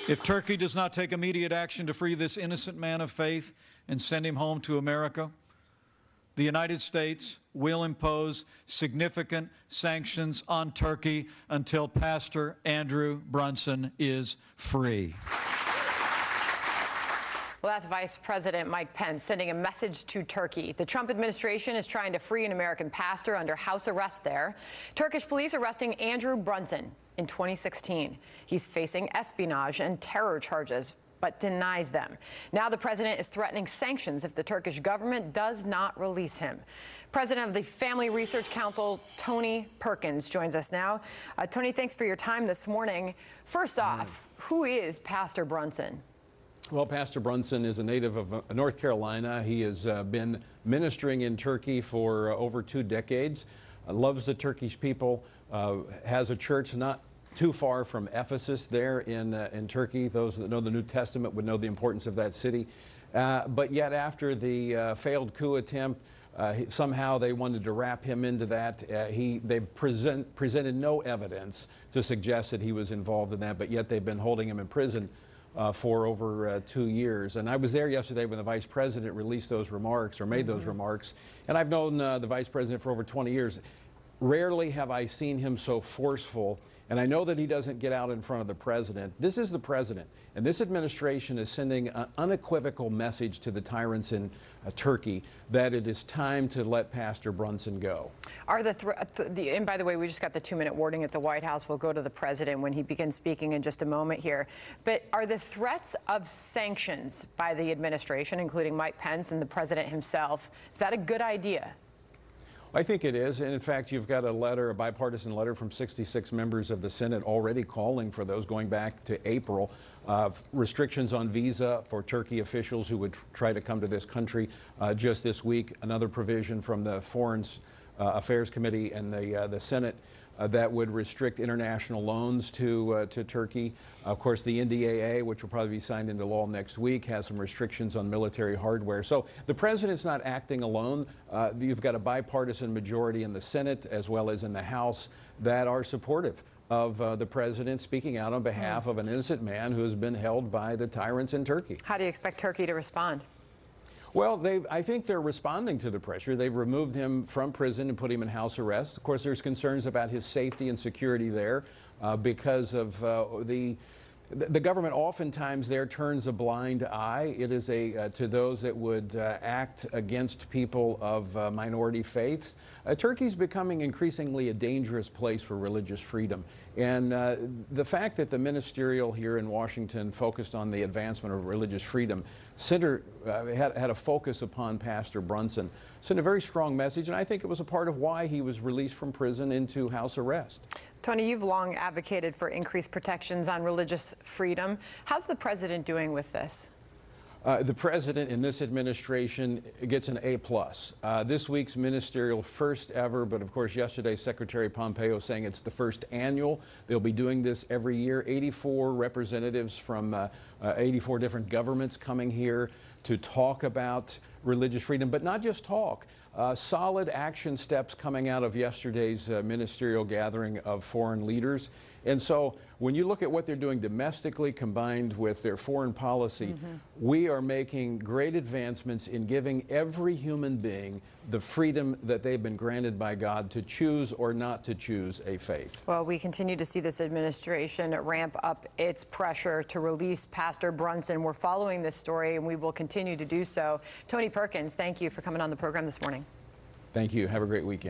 If Turkey does not take immediate action to free this innocent man of faith and send him home to America, the United States will impose significant sanctions on Turkey until Pastor Andrew Brunson is free. Well, that's Vice President Mike Pence sending a message to Turkey. The Trump administration is trying to free an American pastor under house arrest there. Turkish police arresting Andrew Brunson in 2016. He's facing espionage and terror charges, but denies them. Now the president is threatening sanctions if the Turkish government does not release him. President of the Family Research Council, Tony Perkins, joins us now. Tony, thanks for your time this morning. First off, who is Pastor Brunson? Well, Pastor Brunson is a native of North Carolina. He has been ministering in Turkey for over 2 decades, loves the Turkish people, has a church not too far from Ephesus there in Turkey. Those that know the New Testament would know the importance of that city. But yet after the failed coup attempt, somehow they wanted to wrap him into that. They presented no evidence to suggest that he was involved in that, but yet they've been holding him in prison for over 2 years. And I was there yesterday when the Vice President released those remarks, or made those remarks. And I've known the Vice President for over 20 years. Rarely have I seen him so forceful. And I know that he doesn't get out in front of the president. This is the president, and this administration is sending an unequivocal message to the tyrants in Turkey that it is time to let Pastor Brunson go. Are and by the way, we just got the 2-minute warning at the White House. We'll go to the president when he begins speaking in just a moment here. But are the threats of sanctions by the administration, including Mike Pence and the president himself, is that a good idea? I think it is. And in fact, you've got a bipartisan letter from 66 members of the Senate already calling for those going back to April. Restrictions on visa for Turkey officials who would try to come to this country. Just this week, another provision from the Foreign Affairs Committee and the Senate that would restrict international loans to Turkey. Of course, the NDAA, which will probably be signed into law next week, has some restrictions on military hardware. So the president's not acting alone. You've got a bipartisan majority in the Senate as well as in the House that are supportive of the president speaking out on behalf of an innocent man who has been held by the tyrants in Turkey. How do you expect Turkey to respond? Well, I think they're responding to the pressure. They've removed him from prison and put him in house arrest. Of course, there's concerns about his safety and security there because of the government oftentimes there turns a blind eye. It is to those that would act against people of minority faiths. Turkey's becoming increasingly a dangerous place for religious freedom. And the fact that the ministerial here in Washington focused on the advancement of religious freedom had a focus upon Pastor Brunson, sent a very strong message, and I think it was a part of why he was released from prison into house arrest. Tony, you've long advocated for increased protections on religious freedom. How's the president doing with this? The president in this administration gets an A+. This week's ministerial first ever, but of course yesterday Secretary Pompeo saying it's the first annual. They'll be doing this every year. 84 representatives from 84 different governments coming here to talk about religious freedom, but not just talk. Solid action steps coming out of yesterday's ministerial gathering of foreign leaders. And so when you look at what they're doing domestically combined with their foreign policy, we are making great advancements in giving every human being the freedom that they've been granted by God to choose or not to choose a faith. Well, we continue to see this administration ramp up its pressure to release Pastor Brunson. We're following this story, and we will continue to do so. Tony Perkins, thank you for coming on the program this morning. Thank you. Have a great weekend.